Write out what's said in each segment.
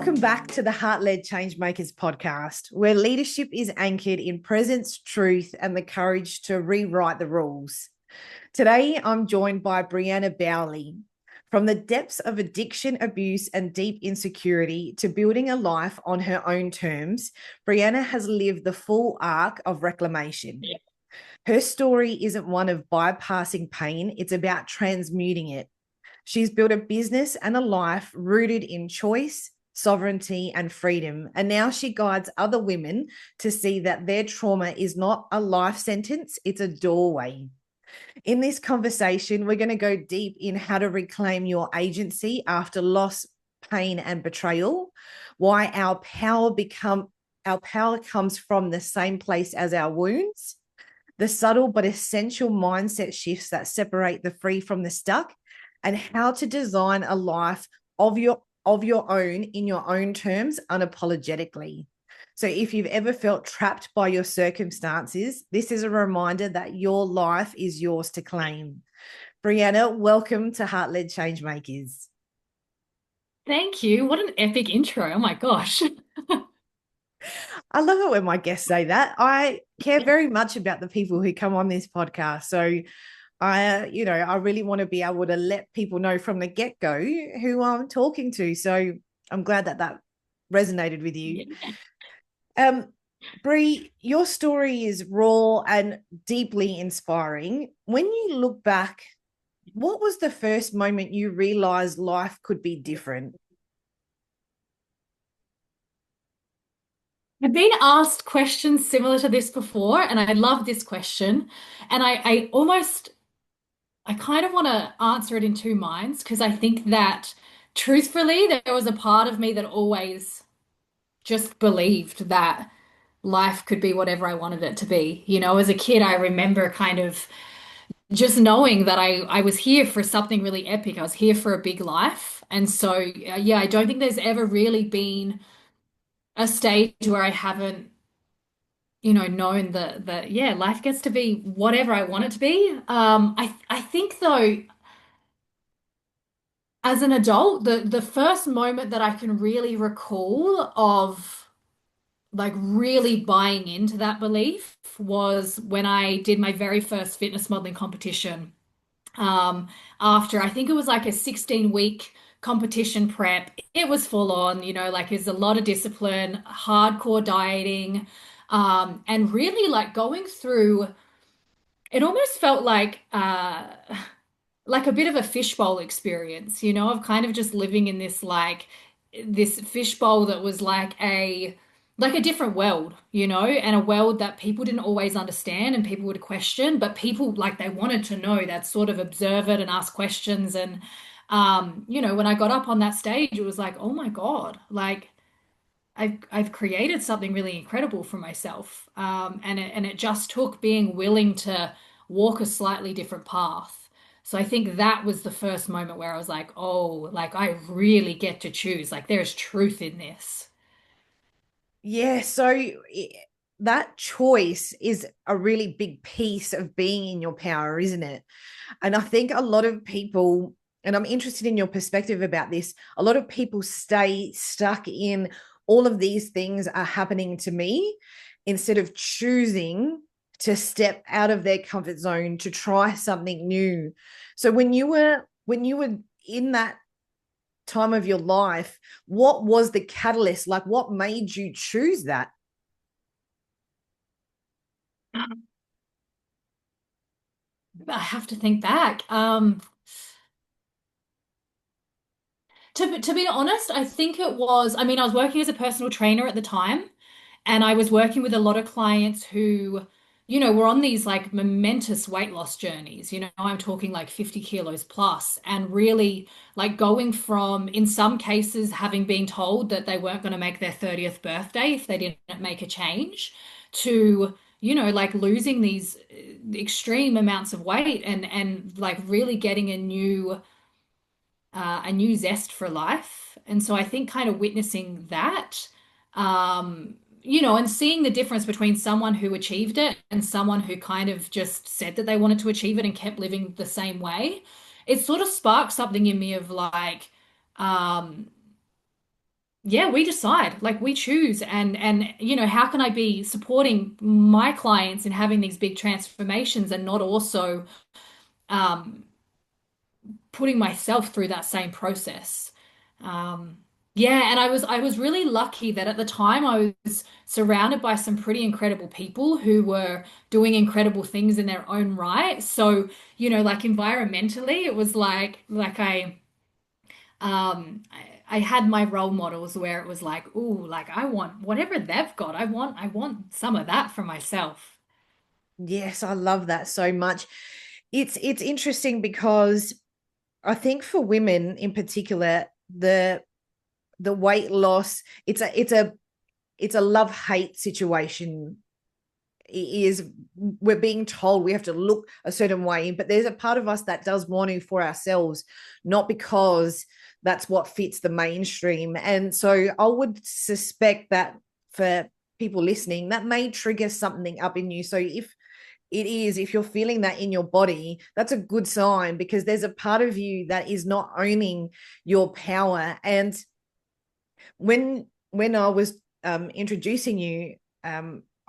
Welcome back to the Heart-Led Changemakers podcast, where leadership is anchored in presence, truth, and the courage to rewrite the rules. Today, I'm joined by Briana Bowley. From the depths of addiction, abuse, and deep insecurity to building a life on her own terms, Briana has lived the full arc of reclamation. Her story isn't one of bypassing pain, it's about transmuting it. She's built a business and a life rooted in choice, sovereignty, and freedom. And now she guides other women to see that their trauma is not a life sentence, it's a doorway. In this conversation, we're going to go deep in how to reclaim your agency after loss, pain, and betrayal, why our power comes from the same place as our wounds, the subtle but essential mindset shifts that separate the free from the stuck, and how to design a life of your own in your own terms unapologetically. So if you've ever felt trapped by your circumstances, this is a reminder that your life is yours to claim. Briana, welcome to Heart-Led Changemakers. Thank you. What an epic intro. Oh my gosh. I love it when my guests say that. I care very much about the people who come on this podcast. So I really want to be able to let people know from the get-go who I'm talking to. So I'm glad that resonated with you. Yeah. Brie, your story is raw and deeply inspiring. When you look back, what was the first moment you realized life could be different? I've been asked questions similar to this before, and I love this question. And I kind of want to answer it in two minds because I think that truthfully, there was a part of me that always just believed that life could be whatever I wanted it to be. You know, as a kid, I remember kind of just knowing that I was here for something really epic. I was here for a big life. And so, yeah, I don't think there's ever really been a stage where I haven't, known that yeah, life gets to be whatever I want it to be. I think though, as an adult, the first moment that I can really recall of like really buying into that belief was when I did my very first fitness modeling competition. Um, After I think it was like a 16-week competition prep. It was full on, like there's a lot of discipline, hardcore dieting, and really like going through, it almost felt like a bit of a fishbowl experience, of kind of just living in this fishbowl that was like a different world, and a world that people didn't always understand and people would question, but people like they wanted to know that sort of observe it and ask questions. And when I got up on that stage, it was like, oh my God, like I've created something really incredible for myself. And it just took being willing to walk a slightly different path. So I think that was the first moment where I was like, oh, like I really get to choose. Like there's truth in this. Yeah, so that choice is a really big piece of being in your power, isn't it? And I think a lot of people, and I'm interested in your perspective about this, a lot of people stay stuck in all of these things are happening to me instead of choosing to step out of their comfort zone to try something new. So when you were in that time of your life, what was the catalyst? Like what made you choose that? I have to think back. To be honest, I think it was, I mean, I was working as a personal trainer at the time, and I was working with a lot of clients who, were on these like momentous weight loss journeys. I'm talking like 50 kilos plus, and really like going from, in some cases, having been told that they weren't going to make their 30th birthday if they didn't make a change, to, like losing these extreme amounts of weight and like really getting a new zest for life. And so I think kind of witnessing that, and seeing the difference between someone who achieved it and someone who kind of just said that they wanted to achieve it and kept living the same way, it sort of sparked something in me of like, um, yeah, we decide, like we choose. And how can I be supporting my clients in having these big transformations and not also um putting myself through that same process. Um, yeah, and I was really lucky that at the time I was surrounded by some pretty incredible people who were doing incredible things in their own right. So, like environmentally, it was like I had my role models where it was like, ooh, like I want whatever they've got. I want some of that for myself. Yes, I love that so much. It's interesting because I think for women in particular, the weight loss, it's a love-hate situation. Is we're being told we have to look a certain way, but there's a part of us that does want to for ourselves, not because that's what fits the mainstream. And so I would suspect that for people listening, that may trigger something up in you. So if you're feeling that in your body, that's a good sign, because there's a part of you that is not owning your power. And when I was introducing you,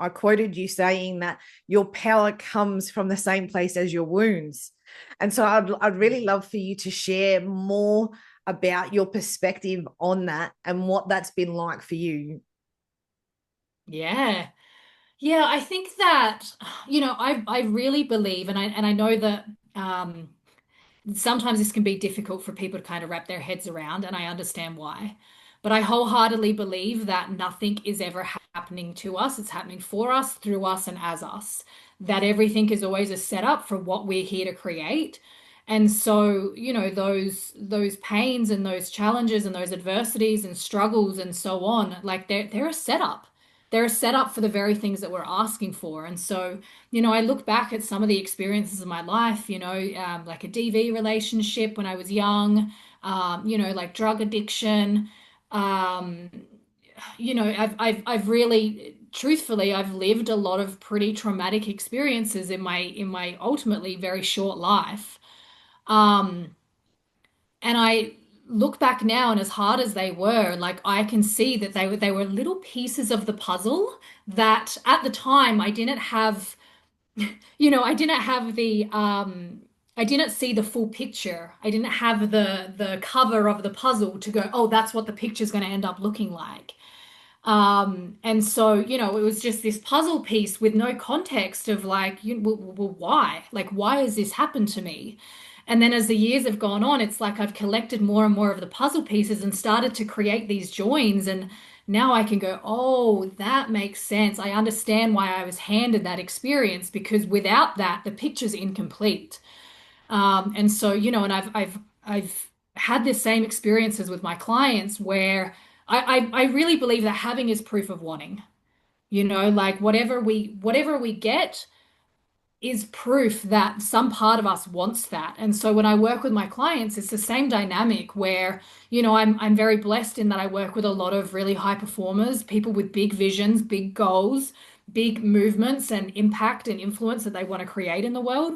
I quoted you saying that your power comes from the same place as your wounds. And so I'd really love for you to share more about your perspective on that and what that's been like for you. Yeah. Yeah, I think that, I really believe, and I know that sometimes this can be difficult for people to kind of wrap their heads around, and I understand why. But I wholeheartedly believe that nothing is ever happening to us. It's happening for us, through us, and as us. That everything is always a setup for what we're here to create. And so, those pains and those challenges and those adversities and struggles and so on, like they're a setup. They're a setup for the very things that we're asking for. And so, I look back at some of the experiences of my life, like a DV relationship when I was young, like drug addiction. Um, I've really, truthfully, I've lived a lot of pretty traumatic experiences in my ultimately very short life. Um, and I look back now, and as hard as they were, like I can see that they were little pieces of the puzzle that at the time I didn't have. I didn't have I didn't see the full picture. I didn't have the cover of the puzzle to go, oh, that's what the picture's going to end up looking like. And so, it was just this puzzle piece with no context of like, well, why? Like, why has this happened to me? And then as the years have gone on, it's like I've collected more and more of the puzzle pieces and started to create these joins. And now I can go, oh, that makes sense. I understand why I was handed that experience, because without that, the picture's incomplete. And so, and I've had the same experiences with my clients where I really believe that having is proof of wanting. Like whatever we get is proof that some part of us wants that. And so when I work with my clients, it's the same dynamic where, I'm very blessed in that I work with a lot of really high performers, people with big visions, big goals, big movements and impact and influence that they want to create in the world.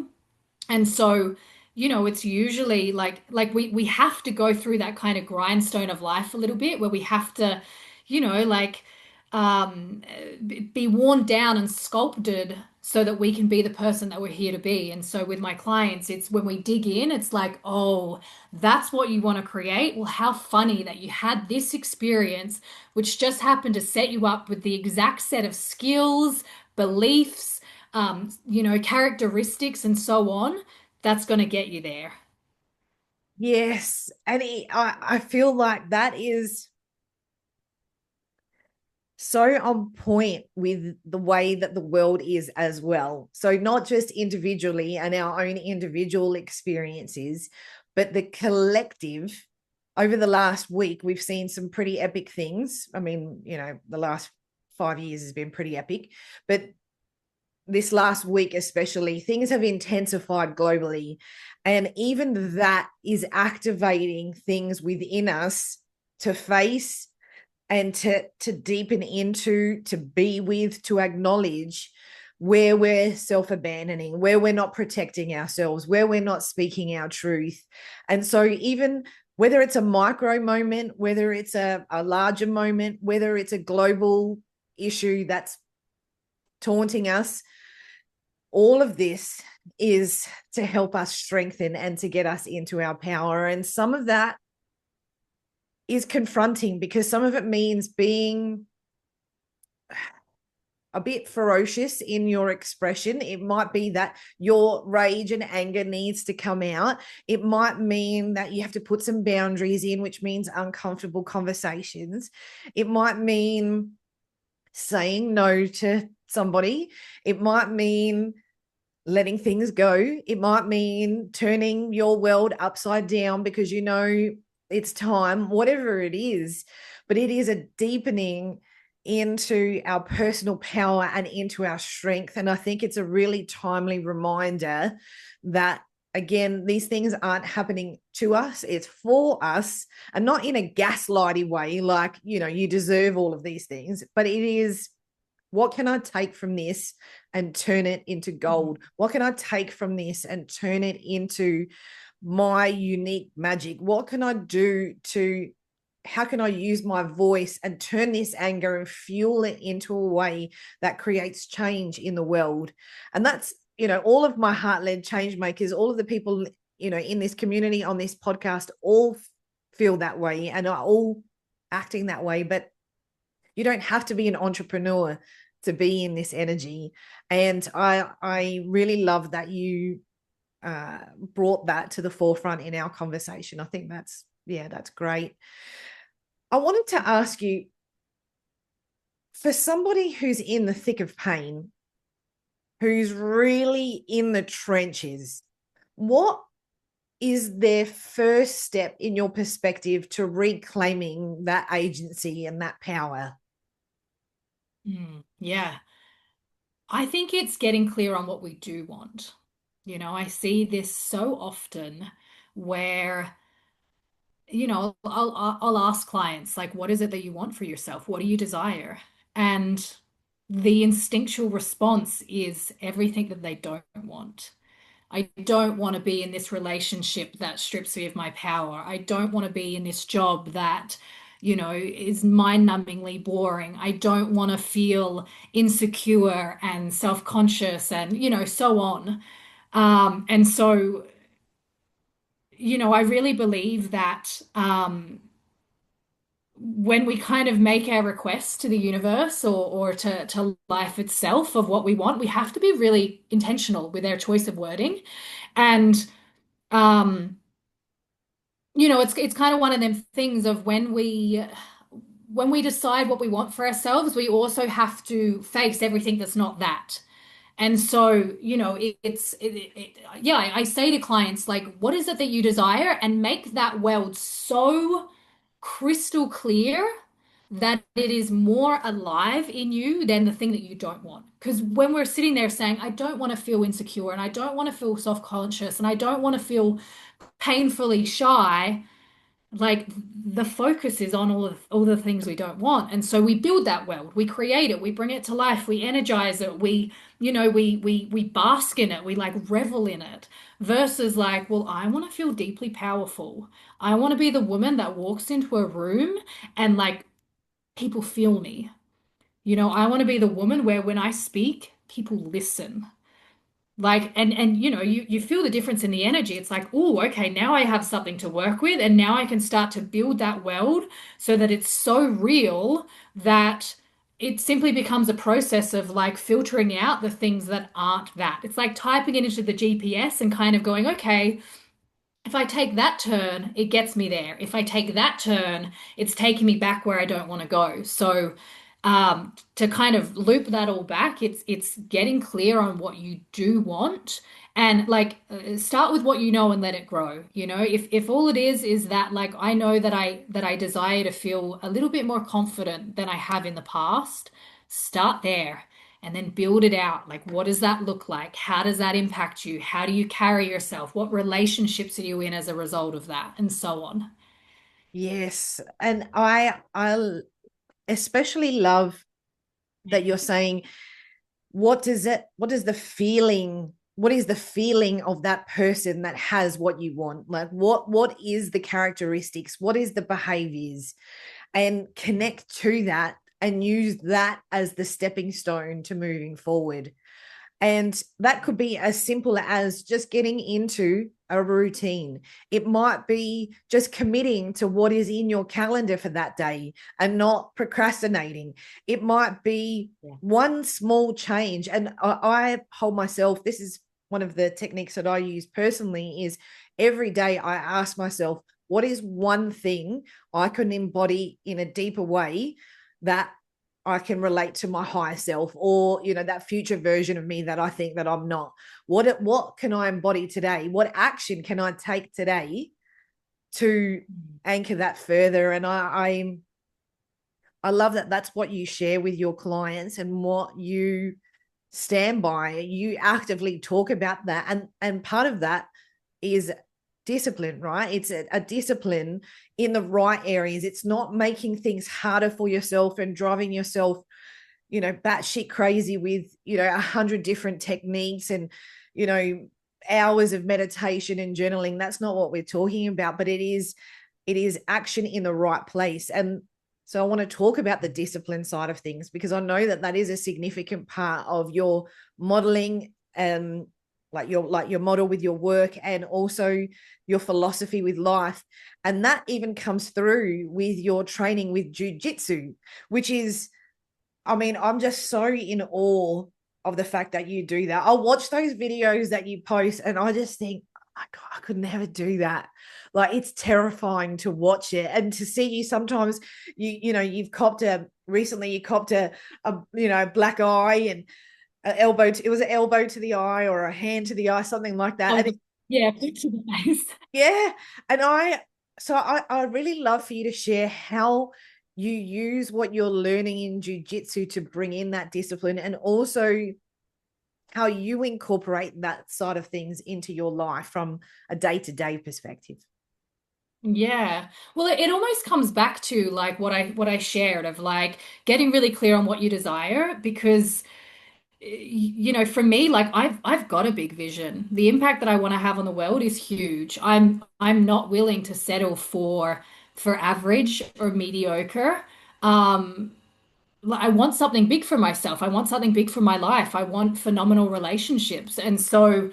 And so, it's usually like we have to go through that kind of grindstone of life a little bit where we have to, like be worn down and sculpted so that we can be the person that we're here to be. And so with my clients, it's when we dig in, it's like, oh, that's what you want to create. Well, how funny that you had this experience, which just happened to set you up with the exact set of skills, beliefs, characteristics, and so on that's going to get you there. Yes. And I feel like that is so on point with the way that the world is as well. So, not just individually and our own individual experiences, but the collective. Over the last week, we've seen some pretty epic things. I mean, the last 5 years has been pretty epic, but this last week, especially, things have intensified globally. And even that is activating things within us to face and to deepen into, to be with, to acknowledge where we're self-abandoning, where we're not protecting ourselves, where we're not speaking our truth. And so even whether it's a micro moment, whether it's a larger moment, whether it's a global issue that's taunting us, all of this is to help us strengthen and to get us into our power. And some of that is confronting, because some of it means being a bit ferocious in your expression. It might be that your rage and anger needs to come out. It might mean that you have to put some boundaries in, which means uncomfortable conversations. It might mean saying no to somebody. It might mean letting things go. It might mean turning your world upside down because it's time, whatever it is. But it is a deepening into our personal power and into our strength. And I think it's a really timely reminder that, again, these things aren't happening to us, it's for us, and not in a gaslighty way, like, you deserve all of these things, but it is, what can I take from this and turn it into gold? What can I take from this and turn it into my unique magic? What can I do how can I use my voice and turn this anger and fuel it into a way that creates change in the world? And that's, all of my Heart-Led Changemakers, all of the people, in this community, on this podcast, all feel that way and are all acting that way. But you don't have to be an entrepreneur to be in this energy. And I really love that you brought that to the forefront in our conversation. I think that's great. I wanted to ask you, for somebody who's in the thick of pain, who's really in the trenches, what is their first step in your perspective to reclaiming that agency and that power? Yeah. I think it's getting clear on what we do want. I see this so often where, I'll ask clients, like, what is it that you want for yourself? What do you desire? And the instinctual response is everything that they don't want. I don't want to be in this relationship that strips me of my power. I don't want to be in this job that, is mind-numbingly boring. I don't want to feel insecure and self-conscious and, so on. And so, I really believe that when we kind of make our requests to the universe or to life itself of what we want, we have to be really intentional with our choice of wording. And um, it's kind of one of them things of when we decide what we want for ourselves, we also have to face everything that's not that. And so, yeah, I say to clients, like, what is it that you desire? And make that world so crystal clear that it is more alive in you than the thing that you don't want. Because when we're sitting there saying, I don't want to feel insecure and I don't want to feel self-conscious and I don't want to feel painfully shy, like the focus is on all the things we don't want. And so we build that world, we create it, we bring it to life, we energize it, we bask in it, we like revel in it, versus like, well, I want to feel deeply powerful. I want to be the woman that walks into a room and like people feel me. I want to be the woman where when I speak, people listen. Like, and you feel the difference in the energy. It's like, oh, okay, now I have something to work with, and now I can start to build that world so that it's so real that it simply becomes a process of like filtering out the things that aren't that. It's like typing it into the GPS and kind of going, okay, if I take that turn, it gets me there. If I take that turn, it's taking me back where I don't want to go. So, to kind of loop that all back, it's getting clear on what you do want, and like start with what you know and let it grow. If all it is that like I know that I desire to feel a little bit more confident than I have in the past, start there and then build it out. Like, what does that look like? How does that impact you? How do you carry yourself? What relationships are you in as a result of that? And so on. Yes. And I especially love that you're saying, what does the feeling what is the feeling of that person that has what you want? Like what is the characteristics? What is the behaviors? And connect to that and use that as the stepping stone to moving forward. And that could be as simple as just getting into a routine. It might be just committing to what is in your calendar for that day and not procrastinating. It might be one small change. And I hold myself, this is one of the techniques that I use personally, is every day I ask myself, what is one thing I can embody in a deeper way that I can relate to my higher self, or, you know, that future version of me that I think that I'm not? What can I embody today? What action can I take today to anchor that further? And I love that that's what you share with your clients and what you stand by. You actively talk about that, and part of that is discipline, right? It's a discipline in the right areas. It's not making things harder for yourself and driving yourself, you know, batshit crazy with, you know, 100 different techniques and, you know, hours of meditation and journaling. That's not what we're talking about, but it is action in the right place. And so I want to talk about the discipline side of things, because I know that that is a significant part of your modeling and like your model with your work, and also your philosophy with life. And that even comes through with your training with jiu-jitsu, which is, I mean, I'm just so in awe of the fact that you do that. I'll watch those videos that you post and I just think, oh my God, I could never do that. Like, it's terrifying to watch it and to see you sometimes, you know, you've copped a, recently you copped a you know, black eye and an elbow it was an elbow to the eye or a hand to the eye, something like that. Oh, And yeah, to the face. yeah, and I really love for you to share how you use what you're learning in jiu-jitsu to bring in that discipline, and also how you incorporate that side of things into your life from a day-to-day perspective. Yeah. Well, it almost comes back to like what I shared of like getting really clear on what you desire, because you know, for me, like I've got a big vision. The impact that I want to have on the world is huge. I'm not willing to settle for average or mediocre. Um, I want something big for myself. I want something big for my life. I want phenomenal relationships. And so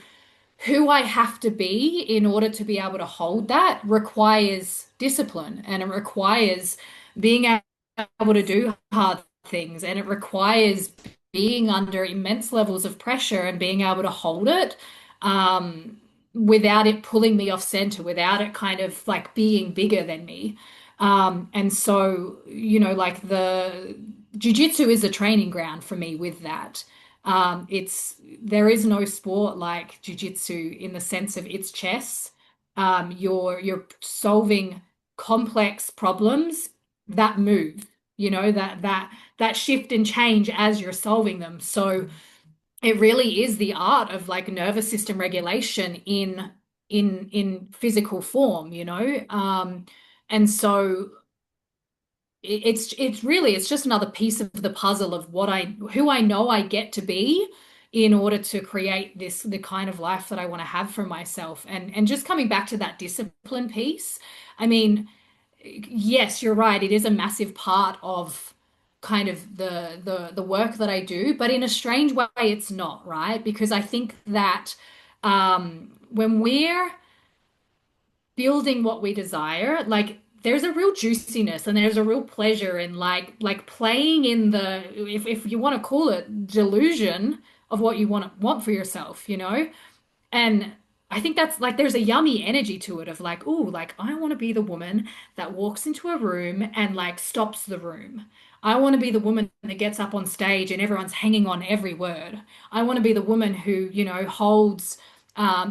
who I have to be in order to be able to hold that requires discipline, and it requires being able to do hard things, and it requires being under immense levels of pressure and being able to hold it without it pulling me off center, without it kind of like being bigger than me. And so, you know, like the jujitsu is a training ground for me with that. It's there is no sport like jiu-jitsu in the sense of it's chess. You're solving complex problems that move, you know, that shift and change as you're solving them. So it really is the art of like nervous system regulation in physical form, you know. And so it's really it's just another piece of the puzzle of what I who I know I get to be in order to create this the kind of life that I want to have for myself. And just coming back to that discipline piece, I mean, yes, you're right, it is a massive part of kind of the work that I do, but in a strange way it's not, right? Because I think that when we're building what we desire, like there's a real juiciness and there's a real pleasure in like playing in the if you want to call it delusion of what you want for yourself, you know? And I think that's like there's a yummy energy to it of like, oh, like I want to be the woman that walks into a room and like stops the room. I want to be the woman that gets up on stage and everyone's hanging on every word. I want to be the woman who, you know, holds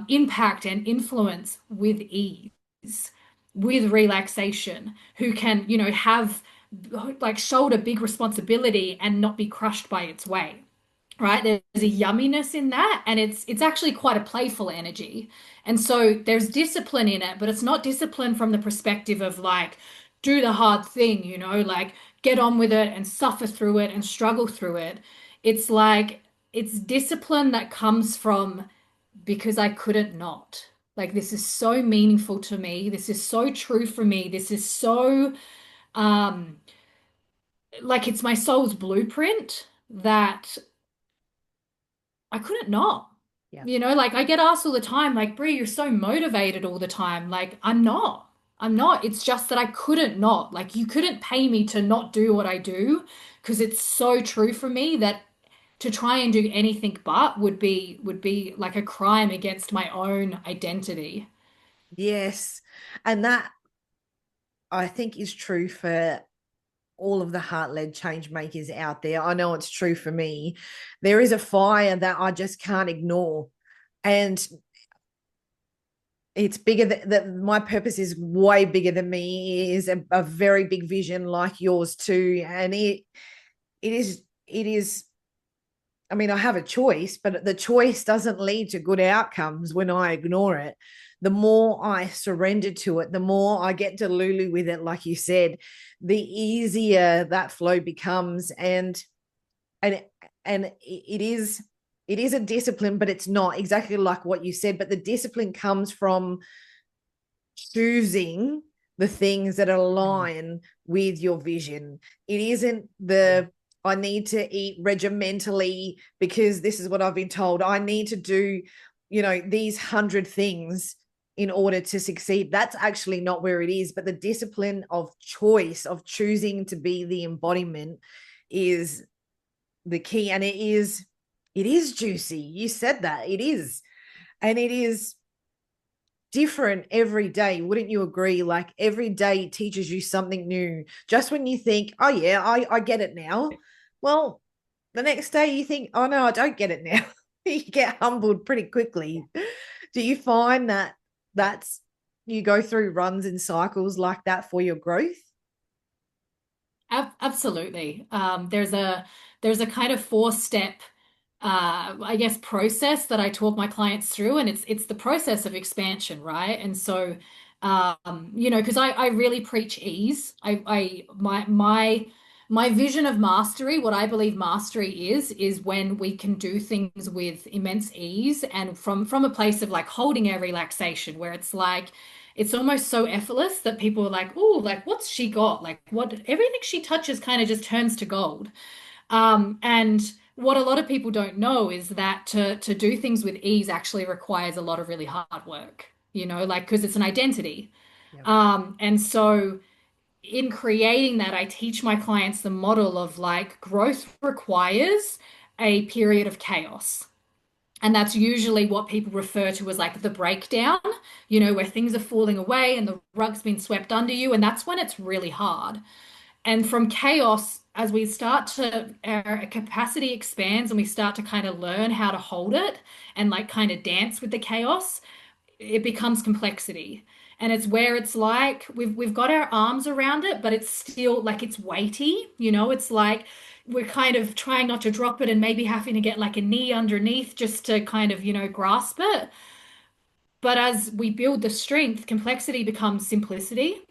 impact and influence with ease, with relaxation, who can, you know, have like shoulder big responsibility and not be crushed by its weight. Right? There's a yumminess in that, and it's actually quite a playful energy. And so there's discipline in it, but it's not discipline from the perspective of like do the hard thing, you know, like get on with it and suffer through it and struggle through it. It's like it's discipline that comes from because I couldn't not. Like this is so meaningful to me. This is so true for me. This is so um like it's my soul's blueprint that I couldn't not. Yeah. You know, like I get asked all the time, like, Brie, you're so motivated all the time. Like, I'm not. I'm not. It's just that I couldn't not. Like, you couldn't pay me to not do what I do because it's so true for me that to try and do anything but would be like a crime against my own identity. Yes. And that I think is true for all of the heart-led change makers out there. I know it's true for me. There is a fire that I just can't ignore. And it's bigger that my purpose is way bigger than me. It is a very big vision like yours too. And it is I mean, I have a choice, but the choice doesn't lead to good outcomes when I ignore it. The more I surrender to it, the more I get to Lulu with it, like you said, the easier that flow becomes. And it is a discipline, but it's not exactly like what you said. But the discipline comes from choosing the things that align with your vision. It isn't the I need to eat regimentally because this is what I've been told. I need to do, these 100 things in order to succeed. That's actually not where it is. But the discipline of choice, of choosing to be the embodiment, is the key. And it is juicy. You said that. It is. And it is different every day. Wouldn't you agree? Like every day teaches you something new. Just when you think, oh yeah, I get it now. Well, the next day you think, oh no, I don't get it now. You get humbled pretty quickly. Do you find that that's you go through runs and cycles like that for your growth? Absolutely. There's a kind of four-step I guess process that I talk my clients through, and it's the process of expansion, right? And so because I really preach ease. My vision of mastery, what I believe mastery is when we can do things with immense ease and from a place of like holding our relaxation, where it's like it's almost so effortless that people are like, oh, like what's she got? Like what everything she touches kind of just turns to gold. And what a lot of people don't know is that to do things with ease actually requires a lot of really hard work, like because it's an identity. Yeah. And so in creating that, I teach my clients the model of like growth requires a period of chaos. And that's usually what people refer to as like the breakdown, where things are falling away and the rug's been swept under you. And that's when it's really hard. And from chaos, as we start to, our capacity expands and we start to kind of learn how to hold it and like kind of dance with the chaos, it becomes complexity. And it's where it's like we've got our arms around it, but it's still like it's weighty, it's like we're kind of trying not to drop it and maybe having to get like a knee underneath just to kind of, grasp it. But as we build the strength, complexity becomes simplicity.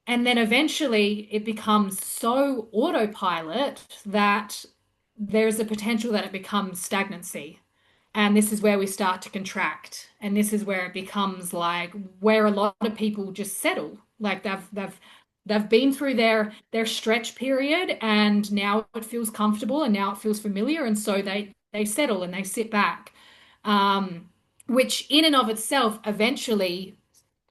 And then eventually it becomes so autopilot that there's a potential that it becomes stagnancy. And this is where we start to contract. And this is where it becomes like where a lot of people just settle. Like they've been through their stretch period and now it feels comfortable and now it feels familiar. And so they settle and they sit back. Which in and of itself eventually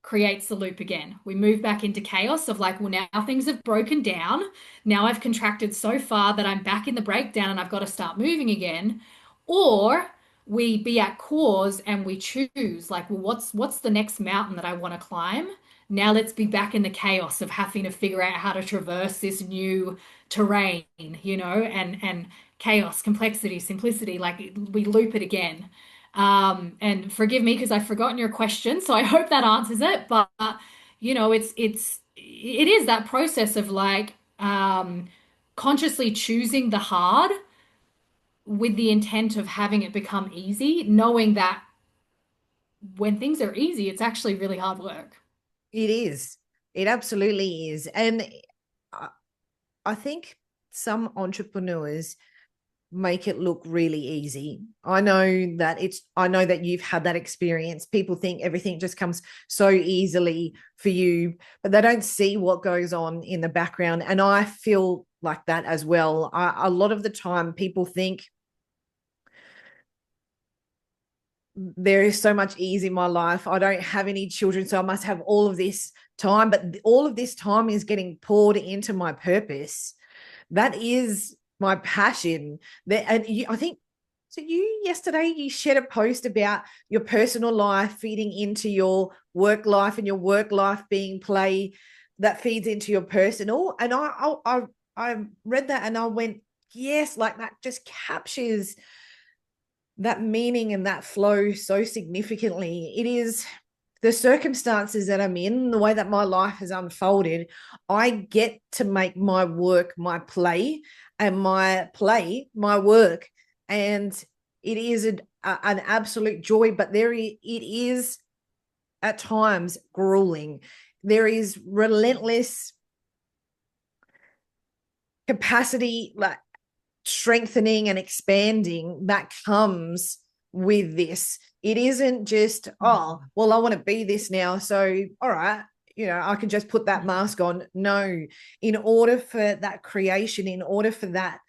creates the loop again. We move back into chaos of like, well, now things have broken down. Now I've contracted so far that I'm back in the breakdown and I've got to start moving again. Or we be at cause and we choose like, well, what's the next mountain that I want to climb? Now let's be back in the chaos of having to figure out how to traverse this new terrain, and chaos, complexity, simplicity, like we loop it again. And forgive me because I've forgotten your question, so I hope that answers it. But it is that process of like consciously choosing the hard with the intent of having it become easy, knowing that when things are easy, it's actually really hard work. It is. It absolutely is. And I think some entrepreneurs make it look really easy. I know that you've had that experience. People think everything just comes so easily for you, but they don't see what goes on in the background. And I feel like that as well. A lot of the time people think there is so much ease in my life. I don't have any children, so I must have all of this time, but all of this time is getting poured into my purpose. That is my passion. I think, so you yesterday, you shared a post about your personal life feeding into your work life, and your work life being play that feeds into your personal. And I read that and I went, yes, like that just captures that meaning and that flow so significantly. It is the circumstances that I'm in, the way that my life has unfolded. I get to make my work my play, and my play my work. And it is an absolute joy, but it is at times grueling. There is relentless capacity, like strengthening and expanding, that comes with this. It isn't just, oh, well, I want to be this now, so all right, I can just put that mask on. No, in order for that creation, in order for that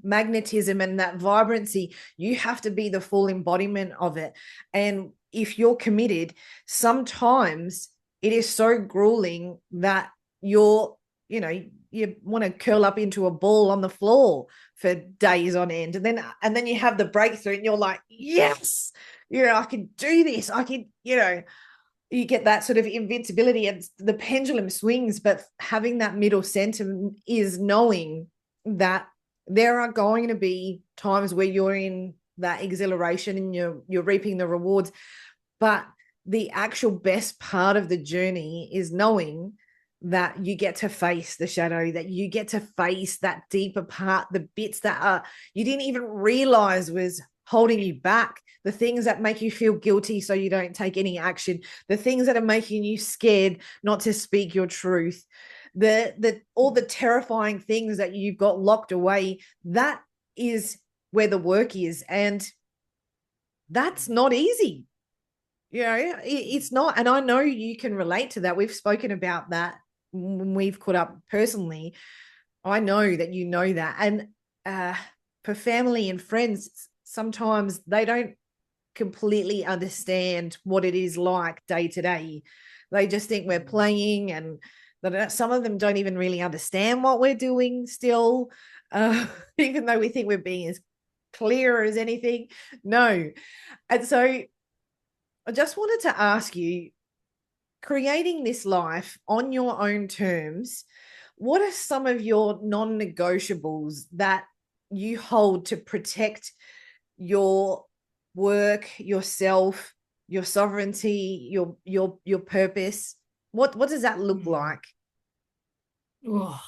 magnetism and that vibrancy, you have to be the full embodiment of it. And if you're committed, sometimes it is so grueling that you want to curl up into a ball on the floor for days on end. And then you have the breakthrough and you're like, yes, I can do this. I can, you get that sort of invincibility, and the pendulum swings. But having that middle center is knowing that there are going to be times where you're in that exhilaration and you're reaping the rewards. But the actual best part of the journey is knowing that you get to face the shadow, that you get to face that deeper part, the bits that you didn't even realize was holding you back, the things that make you feel guilty so you don't take any action, the things that are making you scared not to speak your truth, all the terrifying things that you've got locked away. That is where the work is, and that's not easy. It's not. And I know you can relate to that. We've spoken about that when we've caught up personally. I know that you know that. And for family and friends, sometimes they don't completely understand what it is like day to day. They just think we're playing, and some of them don't even really understand what we're doing still, even though we think we're being as clear as anything. No. And so I just wanted to ask you, creating this life on your own terms, what are some of your non-negotiables that you hold to protect your work, yourself, your sovereignty, your purpose? What does that look like? Oh,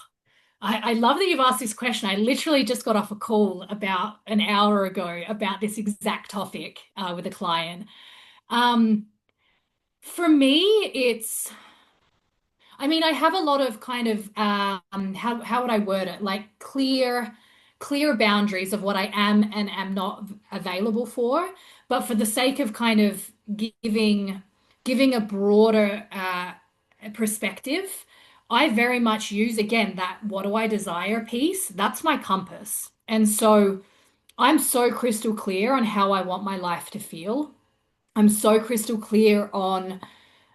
I love that you've asked this question. I literally just got off a call about an hour ago about this exact topic with a client. Um, for me, I mean, I have a lot of kind of how would I word it? Like clear boundaries of what I am and am not available for. But for the sake of kind of giving a broader perspective, I very much use again that what do I desire piece. That's my compass. And so I'm so crystal clear on how I want my life to feel. I'm so crystal clear on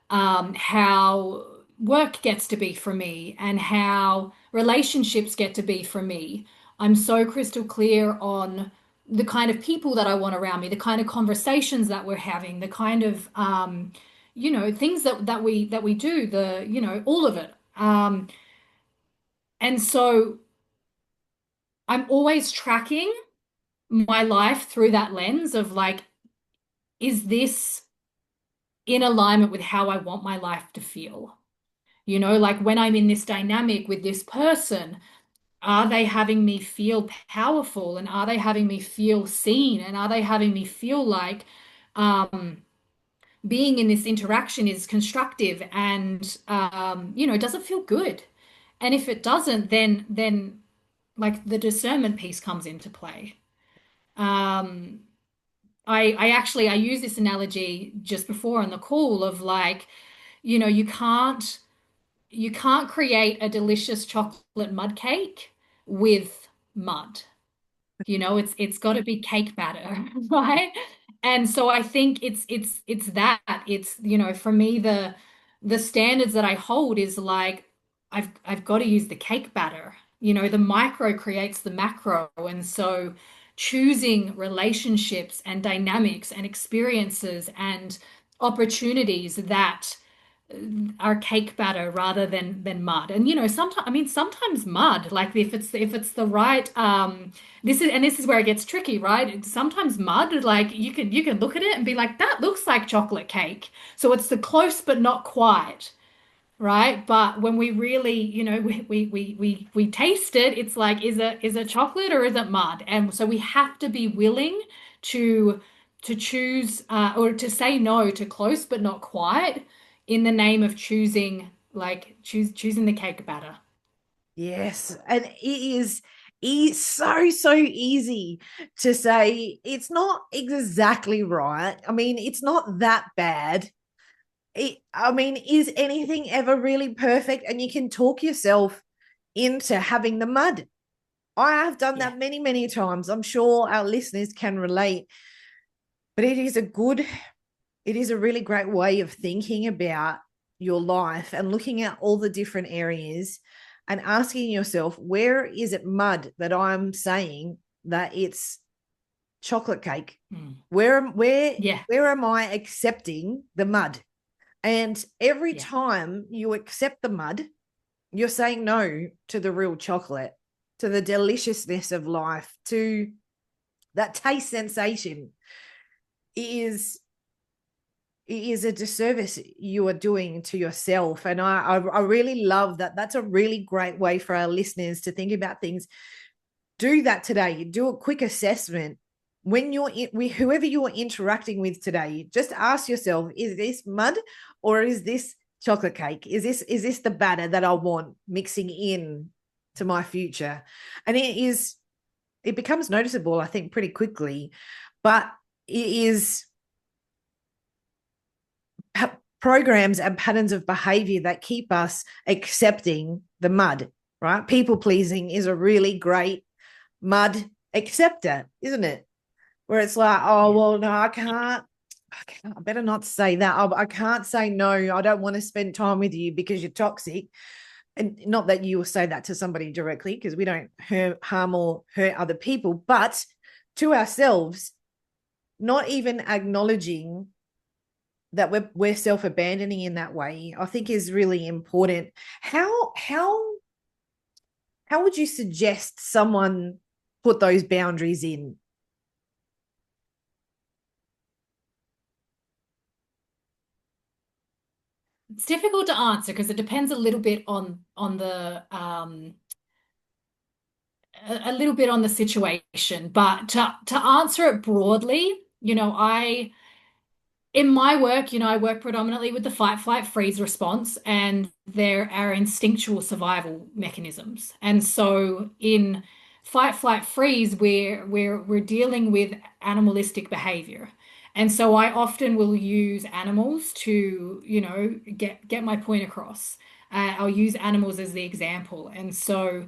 how work gets to be for me and how relationships get to be for me. I'm so crystal clear on the kind of people that I want around me, the kind of conversations that we're having, the kind of things that we do, all of it. And so I'm always tracking my life through that lens of like, is this in alignment with how I want my life to feel? Like when I'm in this dynamic with this person, are they having me feel powerful, and are they having me feel seen, and are they having me feel like being in this interaction is constructive and does it feel good? And if it doesn't, then like the discernment piece comes into play. Um, I actually I use this analogy just before on the call of like, you can't create a delicious chocolate mud cake with mud. It's got to be cake batter, right? And so I think it's that. It's, for me, the standards that I hold is like I've got to use the cake batter. The micro creates the macro. And so choosing relationships and dynamics and experiences and opportunities that are cake batter rather than mud. And sometimes, I mean, sometimes mud, like if it's the right this is where it gets tricky, right? Sometimes mud, like you can look at it and be like, that looks like chocolate cake. So it's the close but not quite, right? But when we really, we taste it, it's like, is it chocolate or is it mud? And so we have to be willing to to choose or to say no to close but not quite in the name of choosing the cake batter. Yes, and it is so easy to say it's not exactly right. I mean, it's not that bad. I mean, is anything ever really perfect? And you can talk yourself into having the mud. I have done Yeah. that many, many times. I'm sure our listeners can relate, but it is a really great way of thinking about your life and looking at all the different areas and asking yourself, where is it mud that I'm saying that it's chocolate cake? Mm. Where where Yeah. where am I accepting the mud? And every Yeah. time you accept the mud, you're saying no to the real chocolate, to the deliciousness of life, to that taste sensation. Is is a disservice you are doing to yourself. And I really love that. That's a really great way for our listeners to think about things. Do that today. Do a quick assessment when whoever you're interacting with today. Just ask yourself: is this mud or is this chocolate cake? Is this the batter that I want mixing in to my future? And it becomes noticeable, I think, pretty quickly, but it is programs and patterns of behavior that keep us accepting the mud, right? People pleasing is a really great mud acceptor, isn't it? Where it's like, oh, Yeah. well, no, I better not say that. I can't say no. I don't want to spend time with you because you're toxic. And not that you will say that to somebody directly, because we don't harm or hurt other people, but to ourselves, not even acknowledging that we're self-abandoning in that way, I think is really important. How would you suggest someone put those boundaries in? It's difficult to answer because it depends a little bit on the a little bit on the situation. But to answer it broadly, I in my work, I work predominantly with the fight, flight, freeze response, and there are instinctual survival mechanisms. And so in fight, flight, freeze, we're dealing with animalistic behavior. And so I often will use animals to, get my point across. I'll use animals as the example. And so,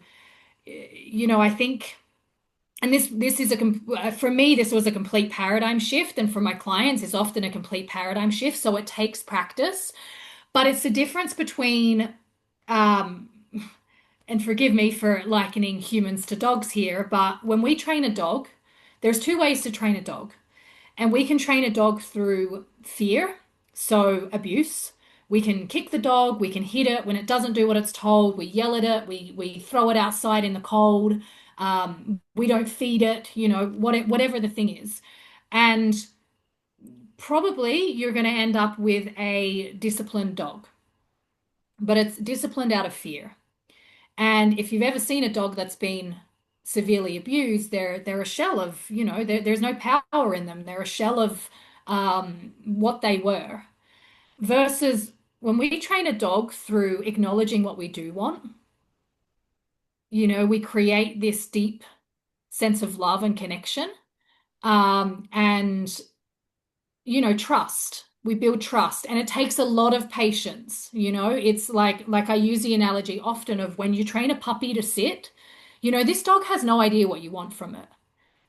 I think. And this is for me, this was a complete paradigm shift, and for my clients, it's often a complete paradigm shift. So it takes practice, but it's the difference between, um, and forgive me for likening humans to dogs here, but when we train a dog, there's two ways to train a dog. And we can train a dog through fear, so abuse. We can kick the dog, we can hit it when it doesn't do what it's told, we yell at it, we throw it outside in the cold, we don't feed it, whatever the thing is. And probably you're going to end up with a disciplined dog, but it's disciplined out of fear. And if you've ever seen a dog that's been severely abused, they're a shell of, there's no power in them. They're a shell of what they were. Versus when we train a dog through acknowledging what we do want, we create this deep sense of love and connection. And trust. We build trust, and it takes a lot of patience. It's like I use the analogy often of when you train a puppy to sit, this dog has no idea what you want from it,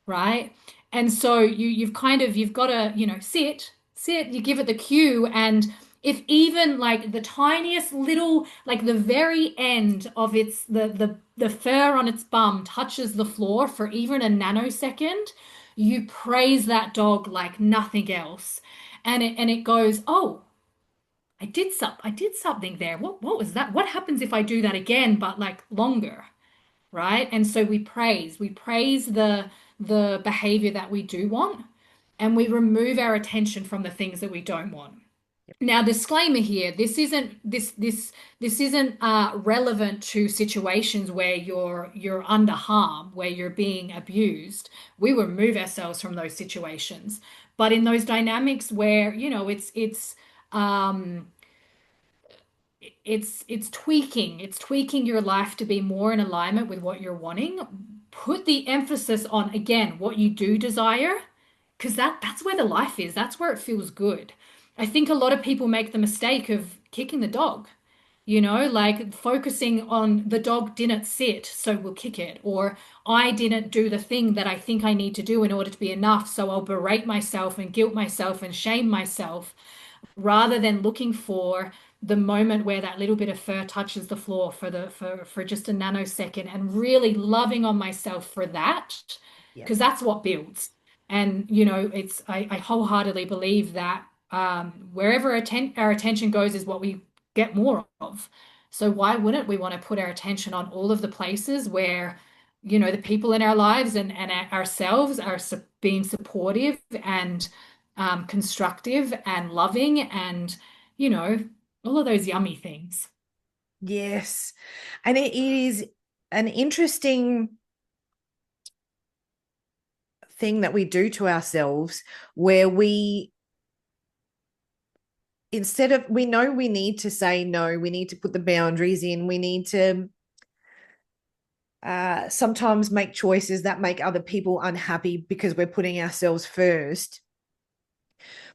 right? And so you've got to, sit, you give it the cue. And if even like the tiniest little, like the very end of the fur on its bum touches the floor for even a nanosecond, you praise that dog like nothing else. And it goes, oh, I did something there. What was that? What happens if I do that again, but like longer? Right? And so we praise the behavior that we do want, and we remove our attention from the things that we don't want. Now, disclaimer here, this isn't relevant to situations where you're under harm, where you're being abused. We remove ourselves from those situations. But in those dynamics where, um it's tweaking your life to be more in alignment with what you're wanting. Put the emphasis on, again, what you do desire, because that's where the life is. That's where it feels good. I think a lot of people make the mistake of kicking the dog, like focusing on the dog didn't sit, so we'll kick it, or I didn't do the thing that I think I need to do in order to be enough, so I'll berate myself and guilt myself and shame myself, rather than looking for the moment where that little bit of fur touches the floor for just a nanosecond, and really loving on myself for that, Yep. because that's what builds. And it's I wholeheartedly believe that wherever our attention goes is what we get more of. So why wouldn't we want to put our attention on all of the places where the people in our lives and ourselves are being supportive and constructive and loving, and you know, all of those yummy things. Yes. And it is an interesting thing that we do to ourselves where instead of, we know we need to say no, we need to put the boundaries in, we need to sometimes make choices that make other people unhappy because we're putting ourselves first.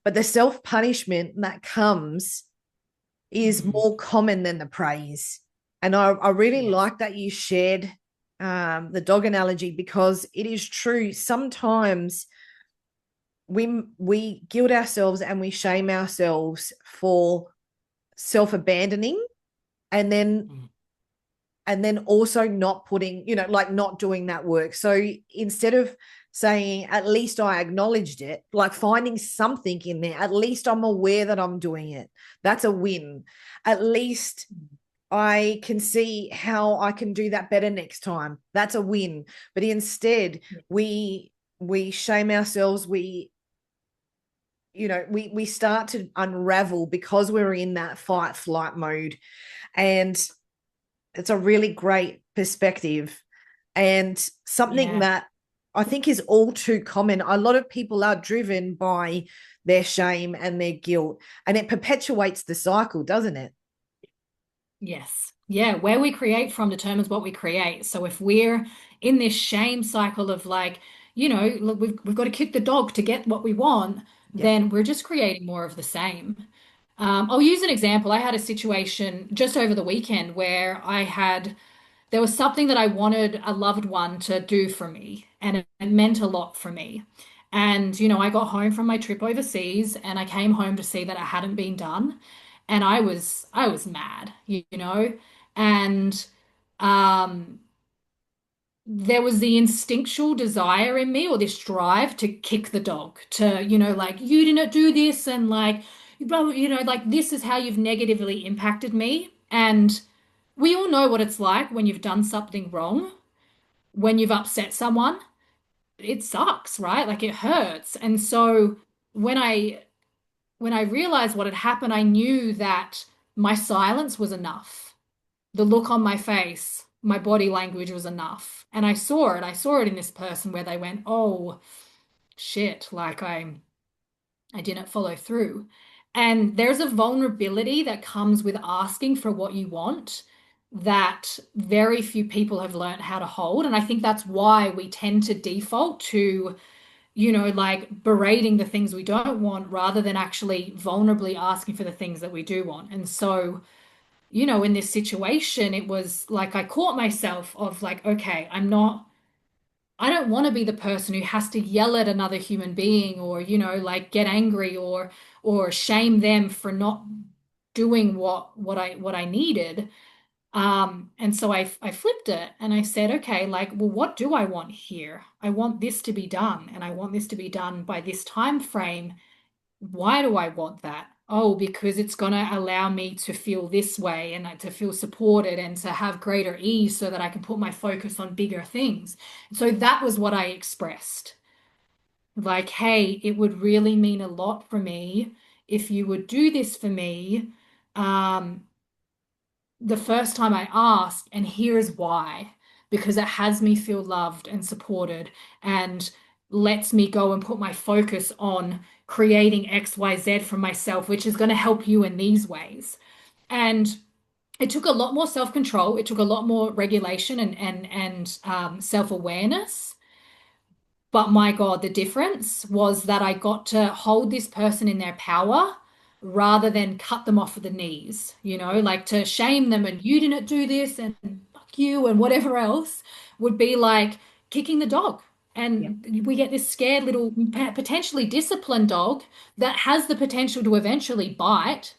But the self-punishment that comes is Mhm. more common than the praise. And I really Yes. like that you shared the dog analogy, because it is true. Sometimes we guilt ourselves and we shame ourselves for self-abandoning, and then Mhm. also not putting, like not doing that work. So instead of saying, at least I acknowledged it, like finding something in there, at least I'm aware that I'm doing it. That's a win. At least I can see how I can do that better next time. That's a win. But instead, Yeah. we shame ourselves. We start to unravel because we're in that fight flight mode. And it's a really great perspective, and something Yeah. that I think is all too common. A lot of people are driven by their shame and their guilt, and it perpetuates the cycle, doesn't it? Yes. Yeah. Where we create from determines what we create. So if we're in this shame cycle of like, look, we've got to kick the dog to get what we want, Yep. then we're just creating more of the same. I'll use an example. I had a situation just over the weekend where there was something that I wanted a loved one to do for me, and it meant a lot for me. And, I got home from my trip overseas and I came home to see that it hadn't been done. And I was mad, and um, there was the instinctual desire in me, or this drive to kick the dog, to, like, you didn't do this, and like, like, this is how you've negatively impacted me. And we all know what it's like when you've done something wrong, when you've upset someone. It sucks, right? Like it hurts. And so when I realized what had happened, I knew that my silence was enough. The look on my face, my body language was enough. And I saw it. I saw it in this person where they went, "Oh, shit, like I didn't follow through." And there's a vulnerability that comes with asking for what you want, that very few people have learned how to hold. And I think that's why we tend to default to, like berating the things we don't want rather than actually vulnerably asking for the things that we do want. And so, in this situation, it was like I caught myself of like, okay, I don't want to be the person who has to yell at another human being or, like get angry or shame them for not doing what I needed. And so I flipped it and I said, okay, like, well, what do I want here? I want this to be done, and I want this to be done by this time frame. Why do I want that? Oh, because it's going to allow me to feel this way and to feel supported and to have greater ease so that I can put my focus on bigger things. So that was what I expressed. Like, hey, it would really mean a lot for me if you would do this for me. Um, the first time I ask, and here is why. Because it has me feel loved and supported and lets me go and put my focus on creating XYZ for myself, which is going to help you in these ways. And it took a lot more self-control. It took a lot more regulation and self-awareness. But my God, the difference was that I got to hold this person in their power rather than cut them off at the knees, like to shame them and you didn't do this and fuck you and whatever else would be like kicking the dog. Yeah. And we get this scared little potentially disciplined dog that has the potential to eventually bite,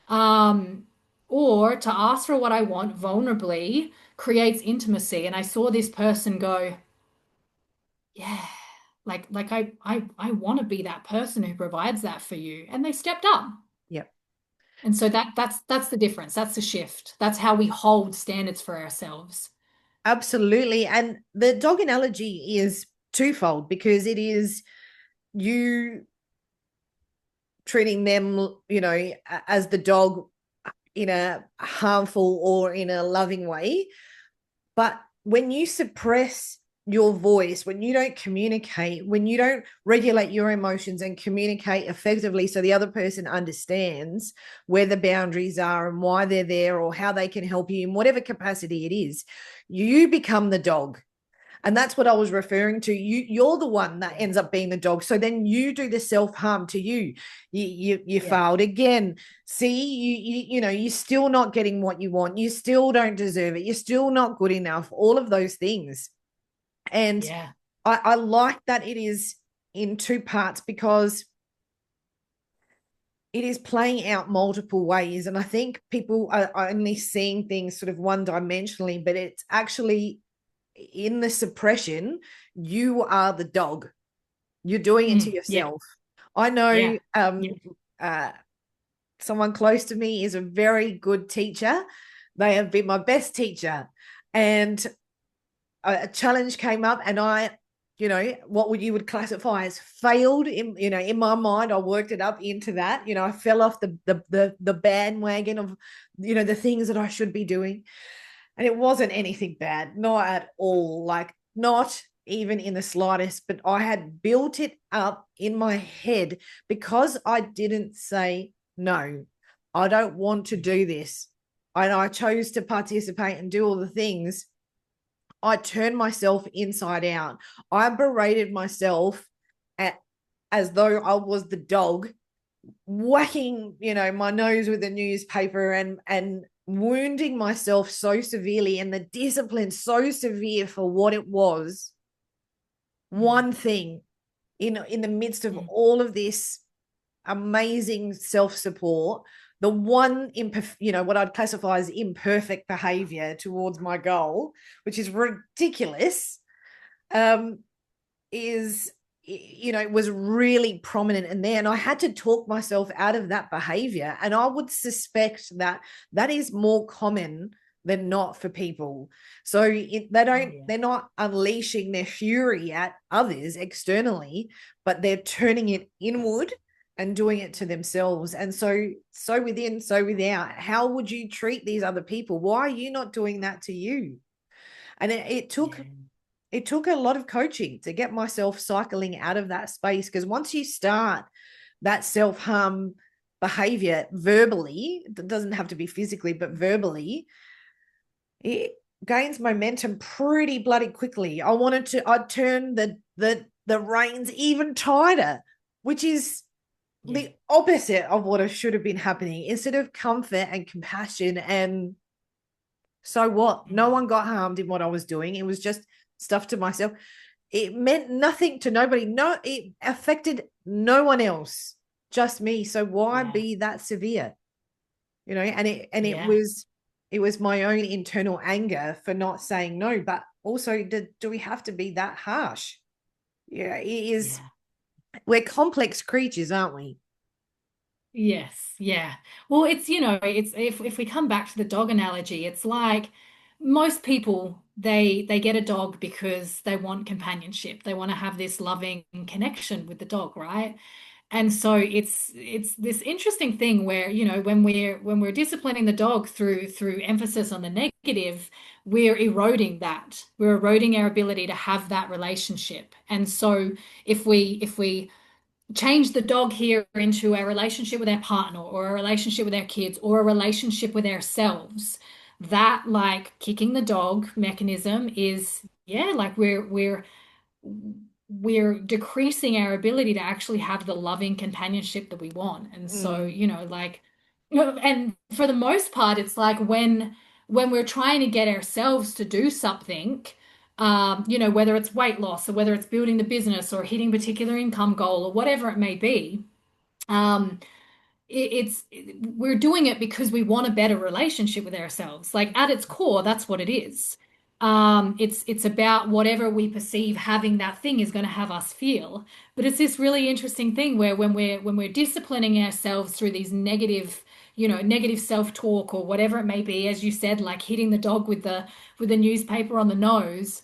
um, or to ask for what I want vulnerably creates intimacy. And I saw this person go, yeah, like I want to be that person who provides that for you, and they stepped up. Yeah. And so that's the difference. That's the shift. That's how we hold standards for ourselves. Absolutely. And the dog analogy is twofold because it is you treating them, as the dog in a harmful or in a loving way. But when you suppress your voice, when you don't communicate, when you don't regulate your emotions and communicate effectively so the other person understands where the boundaries are and why they're there or how they can help you in whatever capacity it is, you become the dog. And that's what I was referring to. You're the one that ends up being the dog. So then you do the self-harm to you. You Yeah. failed again. See, you're still not getting what you want. You still don't deserve it. You're still not good enough. All of those things. And Yeah. I like that it is in two parts because it is playing out multiple ways. And I think people are only seeing things sort of one-dimensionally, but it's actually in the suppression, you are the dog. You're doing it to Yeah. yourself. I know Yeah. Yeah. someone close to me is a very good teacher. They have been my best teacher. And a challenge came up and I, what would you would classify as failed in my mind. I worked it up into that. I fell off the bandwagon of, the things that I should be doing. And it wasn't anything bad, not at all, like not even in the slightest, but I had built it up in my head because I didn't say, no, I don't want to do this. And I chose to participate and do all the things. I turned myself inside out. I berated myself as though I was the dog, whacking, my nose with a newspaper and wounding myself so severely and the discipline so severe for what it was. One thing in the midst of all of this amazing self-support, the one what I'd classify as imperfect behavior towards my goal, which is ridiculous, is it was really prominent in there, and I had to talk myself out of that behavior. And I would suspect that that is more common than not for people. So they're not unleashing their fury at others externally, but they're turning it inward and doing it to themselves. And so within, so without. How would you treat these other people? Why are you not doing that to you? And it took a lot of coaching to get myself cycling out of that space, because once you start that self-harm behavior verbally, it doesn't have to be physically, but verbally, it gains momentum pretty bloody quickly. I'd turn the reins even tighter, which is Yeah. the opposite of what should have been happening. Instead of comfort and compassion, and so what? No Mm. one got harmed in what I was doing. It was just stuff to myself. It meant nothing to nobody. No, it affected no one else, just me. So why Yeah. be that severe? And Yeah. it was my own internal anger for not saying no, but also do we have to be that harsh? Yeah, it is. Yeah. We're complex creatures, aren't we? Yes, yeah. Well, it's if we come back to the dog analogy, it's like most people they get a dog because they want companionship. They want to have this loving connection with the dog, right? And so it's this interesting thing where, when we're disciplining the dog through emphasis on the negative, we're eroding that. We're eroding our ability to have that relationship. And so if we change the dog here into a relationship with our partner or a relationship with our kids or a relationship with ourselves, that like kicking the dog mechanism is, yeah, like we're decreasing our ability to actually have the loving companionship that we want. And so, Mm, and for the most part, it's like when we're trying to get ourselves to do something, whether it's weight loss or whether it's building the business or hitting a particular income goal or whatever it may be, um, we're doing it because we want a better relationship with ourselves. Like at its core, that's what it is. It's about whatever we perceive having that thing is going to have us feel. But it's this really interesting thing where when we're disciplining ourselves through these negative self-talk or whatever it may be, as you said, like hitting the dog with the newspaper on the nose,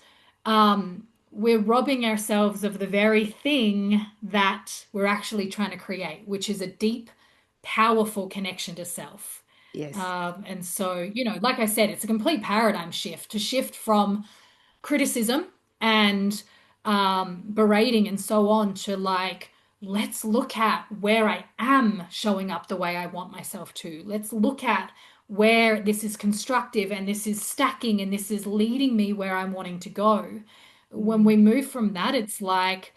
we're robbing ourselves of the very thing that we're actually trying to create, which is a deep powerful connection to self. yes. And so, like I said, it's a complete paradigm shift to shift from criticism and berating and so on to like, let's look at where I am showing up the way I want myself to. Let's look at where this is constructive and this is stacking and this is leading me where I'm wanting to go. When Mm. we move from that, it's like,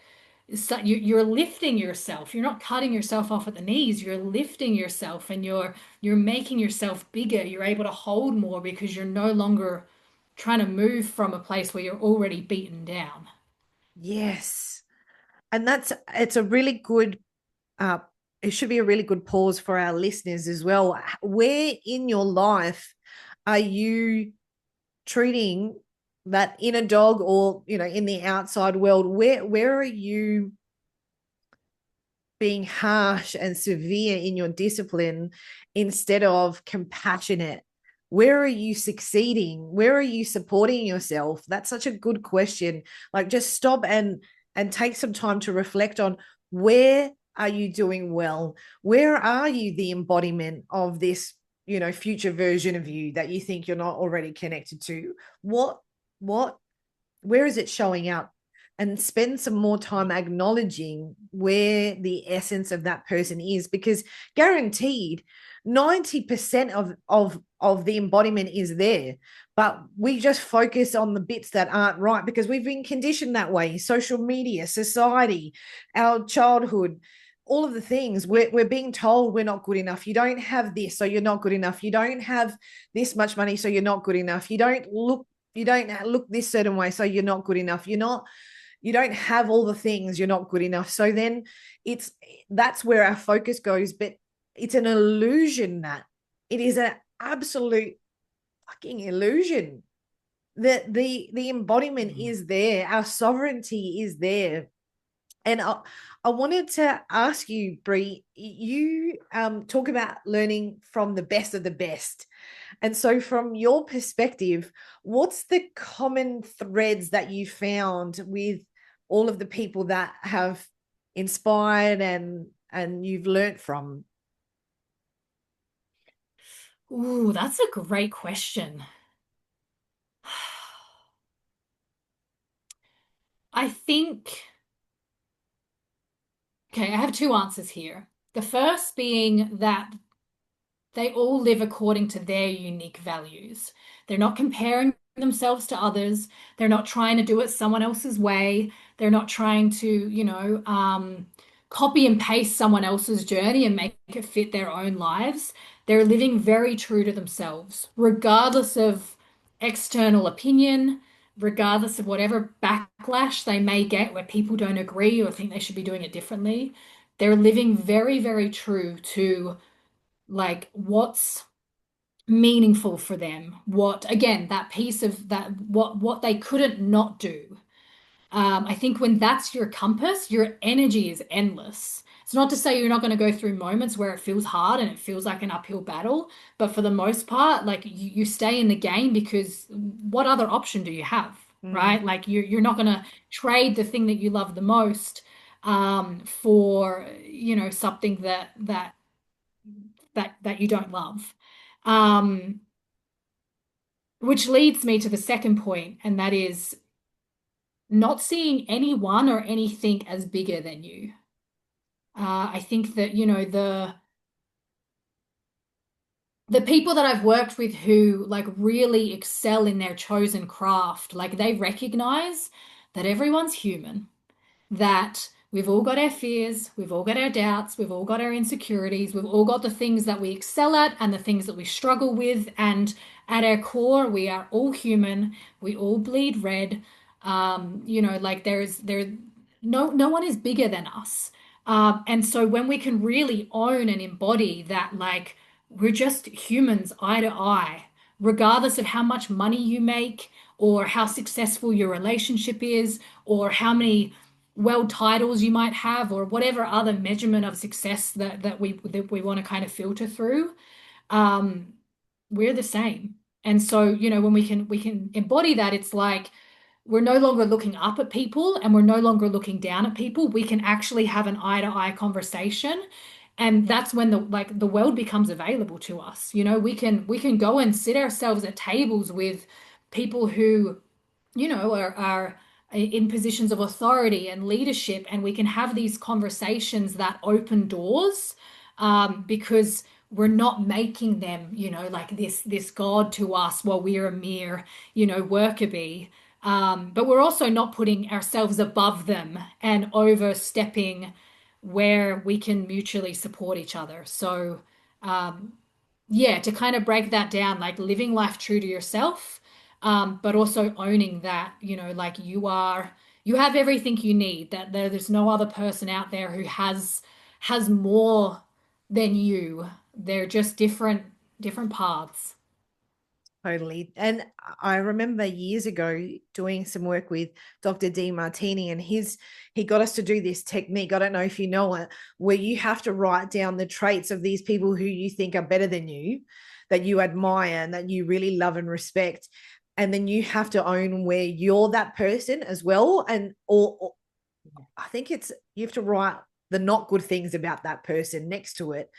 so you're lifting yourself. You're not cutting yourself off at the knees. You're lifting yourself and you're making yourself bigger. You're able to hold more because you're no longer trying to move from a place where you're already beaten down. Yes. And it's a really good uh it should be a really good pause for our listeners as well. Where in your life are you treating that inner dog, or in the outside world, where are you being harsh and severe in your discipline instead of compassionate? Where are you succeeding? Where are you supporting yourself? That's such a good question. Like, just stop and take some time to reflect on, where are you doing well? Where are you the embodiment of this, future version of you that you think you're not already connected to? What where is it showing up? And spend some more time acknowledging where the essence of that person is, because guaranteed 90% of the embodiment is there, but we just focus on the bits that aren't right because we've been conditioned that way. Social media, society, our childhood, all of the things, we're being told we're not good enough. You don't have this, so you're not good enough. You don't have this much money, so you're not good enough. You don't look this certain way, so you're not good enough. You don't have all the things, you're not good enough. So then that's where our focus goes. But it's an illusion. That it is an absolute fucking illusion. That the embodiment Mm. is there, our sovereignty is there. And I wanted to ask you, Brie, you talk about learning from the best of the best. And so, from your perspective, what's the common threads that you found with all of the people that have inspired and you've learnt from? Ooh, that's a great question. I think, okay, I have two answers here. The first being that They all live according to their unique values. They're not comparing themselves to others. They're not trying to do it someone else's way. They're not trying to, copy and paste someone else's journey and make it fit their own lives. They're living very true to themselves, regardless of external opinion, regardless of whatever backlash they may get where people don't agree or think they should be doing it differently. They're living very, very true to like what's meaningful for them. What, again, that piece of that, what they couldn't not do. I think when that's your compass, your energy is endless. It's not to say you're not going to go through moments where it feels hard and it feels like an uphill battle, but for the most part, like you stay in the game because what other option do you have, right? Like you're not going to trade the thing that you love the most for, something that you don't love. Um, which leads me to the second point, and that is not seeing anyone or anything as bigger than you. I think that, the people that I've worked with who like really excel in their chosen craft, like they recognize that everyone's human, that we've all got our fears, we've all got our doubts, we've all got our insecurities, we've all got the things that we excel at and the things that we struggle with. And at our core, we are all human. We all bleed red. Like no one is bigger than us. And so when we can really own and embody that, like we're just humans eye to eye, regardless of how much money you make or how successful your relationship is or how many world titles you might have or whatever other measurement of success that we want to kind of filter through, um, we're the same. And so, when we can embody that, it's like we're no longer looking up at people and we're no longer looking down at people. We can actually have an eye-to-eye conversation. And that's when the world becomes available to us. We can go and sit ourselves at tables with people who are in positions of authority and leadership, and we can have these conversations that open doors, because we're not making them, like this God to us while we're a mere, worker bee. But we're also not putting ourselves above them and overstepping where we can mutually support each other. So, yeah, to kind of break that down, like living life true to yourself, but also owning that, like you have everything you need, that there's no other person out there who has more than you. They're just different paths. Totally. And I remember years ago doing some work with Dr. Martini, and he got us to do this technique. I don't know if you know it, where you have to write down the traits of these people who you think are better than you, that you admire and that you really love and respect. And then you have to own where you're that person as well. And or I think you have to write the not good things about that person next to it.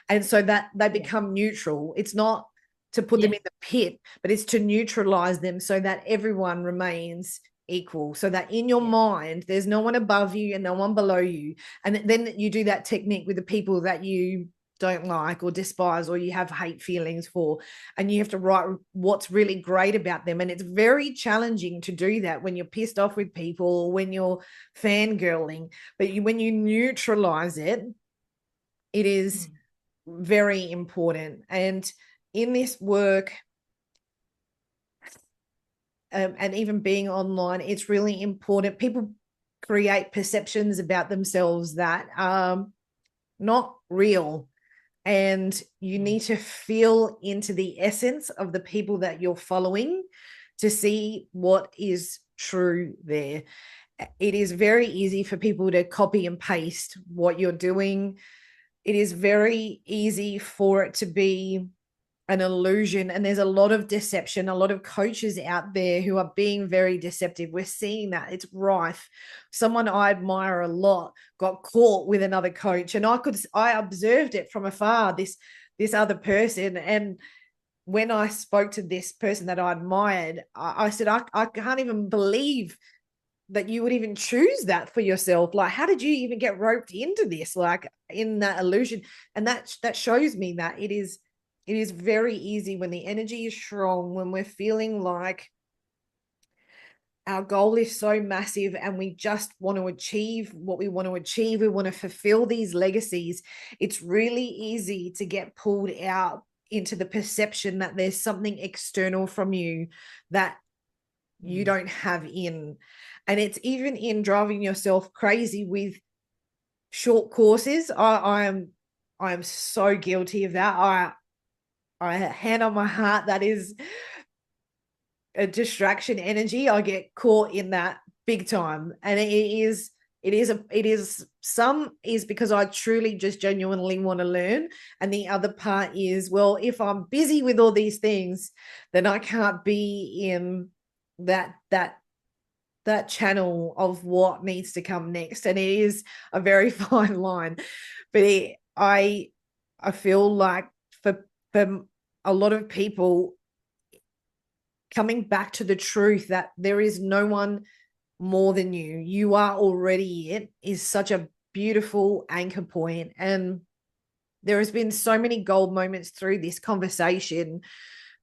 And so that they become neutral. It's not to put them in the pit, but it's to neutralize them so that everyone remains equal, so that in your mind there's no one above you and no one below you. And then you do that technique with the people that you don't like or despise or you have hate feelings for, and you have to write what's really great about them. And it's very challenging to do that when you're pissed off with people or when you're fangirling, but when you neutralize it, it is very important. And in this work, and even being online, it's really important. People create perceptions about themselves that are not real. And you need to feel into the essence of the people that you're following to see what is true there. It is very easy for people to copy and paste what you're doing. It is very easy for it to be an illusion, and there's a lot of deception, a lot of coaches out there who are being very deceptive. We're seeing that, it's rife. Someone I admire a lot got caught with another coach, and I observed it from afar, this other person. And when I spoke to this person that I admired, I said, I can't even believe that you would even choose that for yourself. Like, how did you even get roped into this, like in that illusion? And that shows me that it is It is very easy when the energy is strong, when we're feeling like our goal is so massive and we just want to achieve what we want to achieve. We want to fulfill these legacies. It's really easy to get pulled out into the perception that there's something external from you that you don't have in. And it's even in driving yourself crazy with short courses. I am so guilty of that. I hand on my heart, that is a distraction energy. I get caught in that big time. And some is because I truly just genuinely want to learn. And the other part is, well, if I'm busy with all these things, then I can't be in that channel of what needs to come next. And it is a very fine line. But I feel like for a lot of people, coming back to the truth that there is no one more than you. You are already it is such a beautiful anchor point. And there has been so many gold moments through this conversation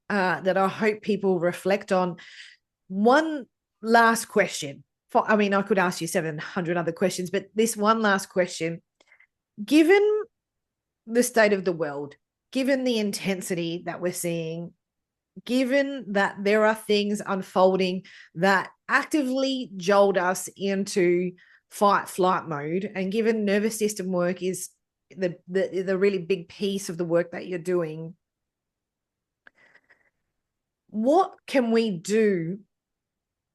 that I hope people reflect on. One last question. I could ask you 700 other questions, but this one last question. Given the state of the world, given the intensity that we're seeing, given that there are things unfolding that actively jolt us into fight flight mode, and given nervous system work is the really big piece of the work that you're doing, what can we do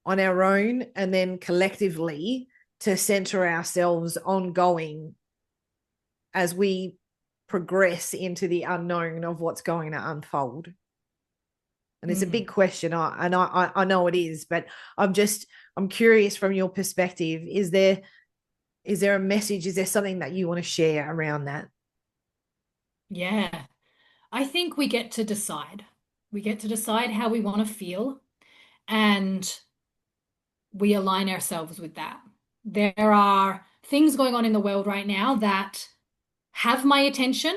on our own and then collectively to center ourselves ongoing as we progress into the unknown of what's going to unfold? And it's a big question, and I know it is, but I'm curious from your perspective. Is there a message? Is there something that you want to share around that? Yeah, I think we get to decide. We get to decide how we want to feel, and we align ourselves with that. There are things going on in the world right now that have my attention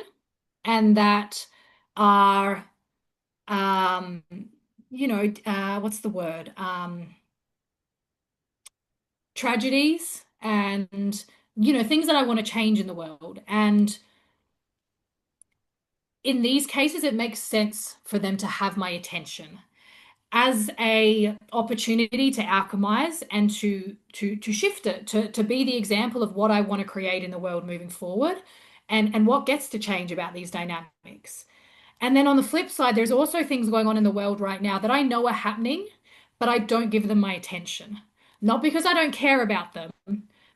and that are, um, what's the word? Tragedies and, things that I want to change in the world. And in these cases, it makes sense for them to have my attention as a opportunity to alchemize and to shift it, to be the example of what I want to create in the world moving forward, and what gets to change about these dynamics. And then on the flip side, there's also things going on in the world right now that I know are happening, but I don't give them my attention. Not because I don't care about them,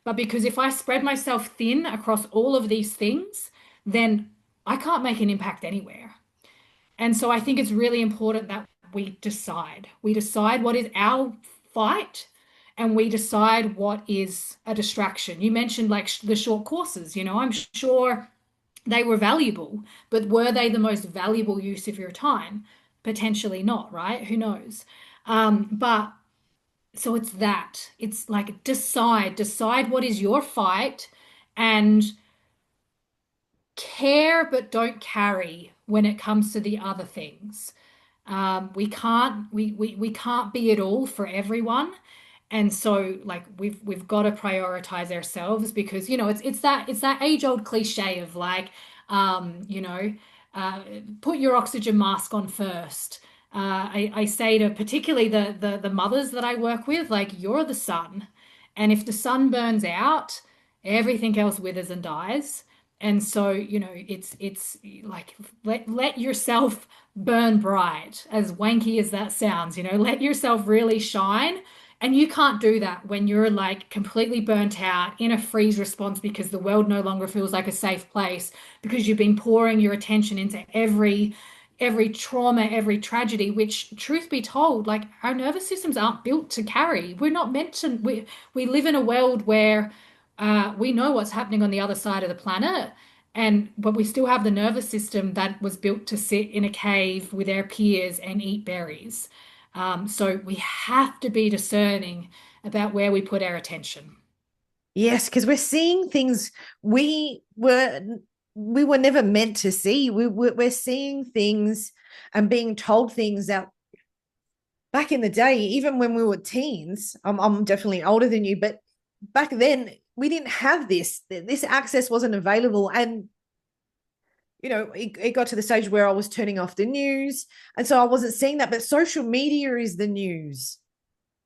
but because if I spread myself thin across all of these things, then I can't make an impact anywhere. And so I think it's really important that we decide. We decide what is our fight, and we decide what is a distraction. You mentioned like the short courses, I'm sure they were valuable, but were they the most valuable use of your time? Potentially not, right? Who knows? But so it's that. It's like decide what is your fight, and care but don't carry when it comes to the other things. We can't be it all for everyone. And so like we've got to prioritize ourselves, because it's that age-old cliche of like uh, put your oxygen mask on first. I say to particularly the mothers that I work with, like, you're the sun, and if the sun burns out, everything else withers and dies. And so, it's like let yourself burn bright, as wanky as that sounds, let yourself really shine. And you can't do that when you're like completely burnt out in a freeze response because the world no longer feels like a safe place, because you've been pouring your attention into every trauma, every tragedy, which, truth be told, like, our nervous systems aren't built to carry. We're not meant to. We live in a world where we know what's happening on the other side of the planet, but we still have the nervous system that was built to sit in a cave with our peers and eat berries. So we have to be discerning about where we put our attention. Yes, because we're seeing things we were we were never meant to see. We're seeing things and being told things that back in the day, even when we were teens, I'm definitely older than you, but back then we didn't have this. This access wasn't available. And, you know, it got to the stage where I was turning off the news. And so I wasn't seeing that. But social media is the news.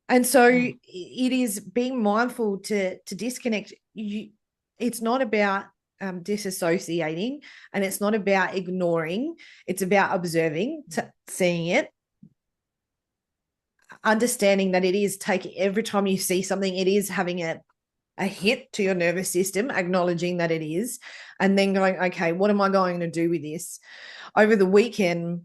And so it is being mindful to disconnect. It's not about disassociating, and it's not about ignoring. It's about observing, seeing it, understanding that it is every time you see something, it is having a hit to your nervous system, acknowledging that it is, and then going, okay, what am I going to do with this? Over the weekend,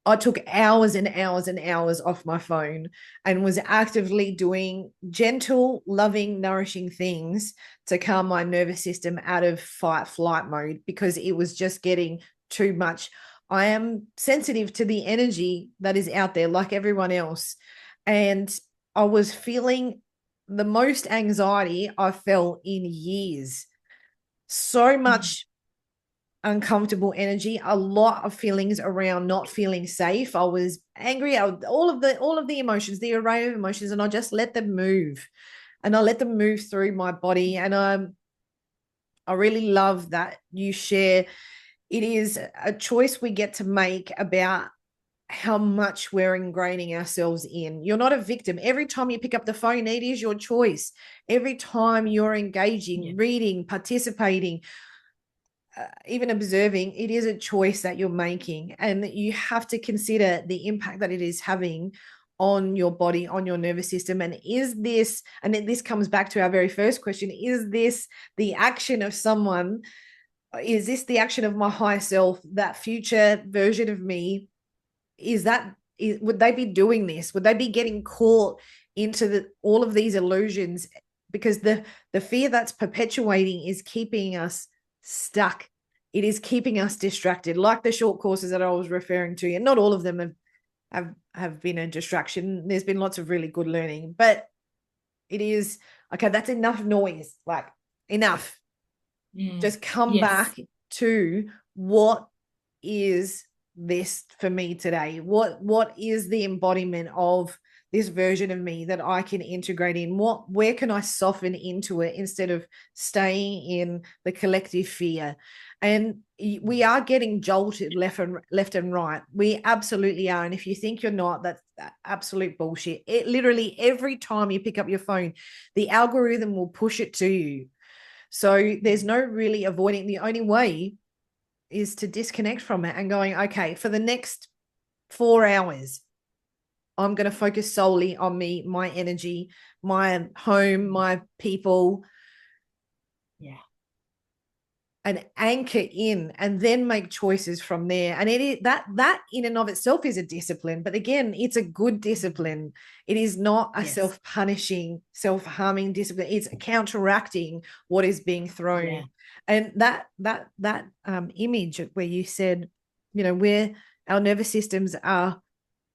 I took hours and hours and hours off my phone and was actively doing gentle, loving, nourishing things to calm my nervous system out of fight flight mode, because it was just getting too much. I am sensitive to the energy that is out there, like everyone else. And I was feeling the most anxiety I felt in years. So much uncomfortable energy, a lot of feelings around not feeling safe. I was angry, all of the emotions, the array of emotions, and I just let them move. And I let them move through my body. And I really love that you share. It is a choice we get to make about how much we're ingraining ourselves in. You're not a victim. Every time you pick up the phone, it is your choice. Every time you're engaging, reading, participating, even observing, it is a choice that you're making. And you have to consider the impact that it is having on your body, on your nervous system. And is this, and then this comes back to our very first question, is this the action of someone? Is this the action of my higher self, that future version of me? Would they be doing this? Would they be getting caught into all of these illusions? Because the fear that's perpetuating is keeping us stuck. It is keeping us distracted, like the short courses that I was referring to. And not all of them have been a distraction. There's been lots of really good learning, but it is, okay, that's enough noise, like enough. Just come back to what is this for me today? What is the embodiment of this version of me that I can integrate in? Where can I soften into it instead of staying in the collective fear? And we are getting jolted left and right. We absolutely are. And if you think you're not, that's absolute bullshit. It literally, every time you pick up your phone, the algorithm will push it to you. So there's no really avoiding. The only way is to disconnect from it and going, okay, for the next 4 hours, I'm going to focus solely on me, my energy, my home, my people. Yeah. And anchor in, and then make choices from there. And it is that in and of itself is a discipline. But again, it's a good discipline. It is not a self-punishing, self-harming discipline. It's counteracting what is being thrown. Yeah. And that image where you said, you know, where our nervous systems are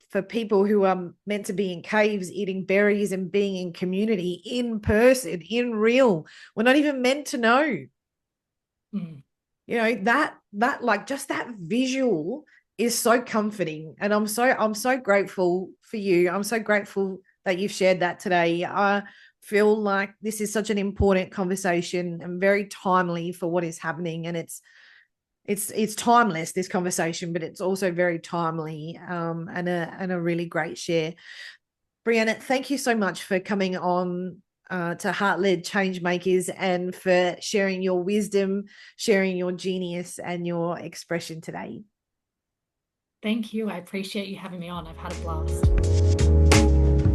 for people who are meant to be in caves eating berries and being in community, in person, in real. We're not even meant to know. You know, that like just that visual is so comforting. And I'm so grateful for you. I'm so grateful that you've shared that today. I feel like this is such an important conversation and very timely for what is happening. And it's timeless, this conversation, but it's also very timely, and a really great share. Briana, thank you so much for coming on to Heart-Led Changemakers and for sharing your wisdom, sharing your genius and your expression today. Thank you. I appreciate you having me on. I've had a blast.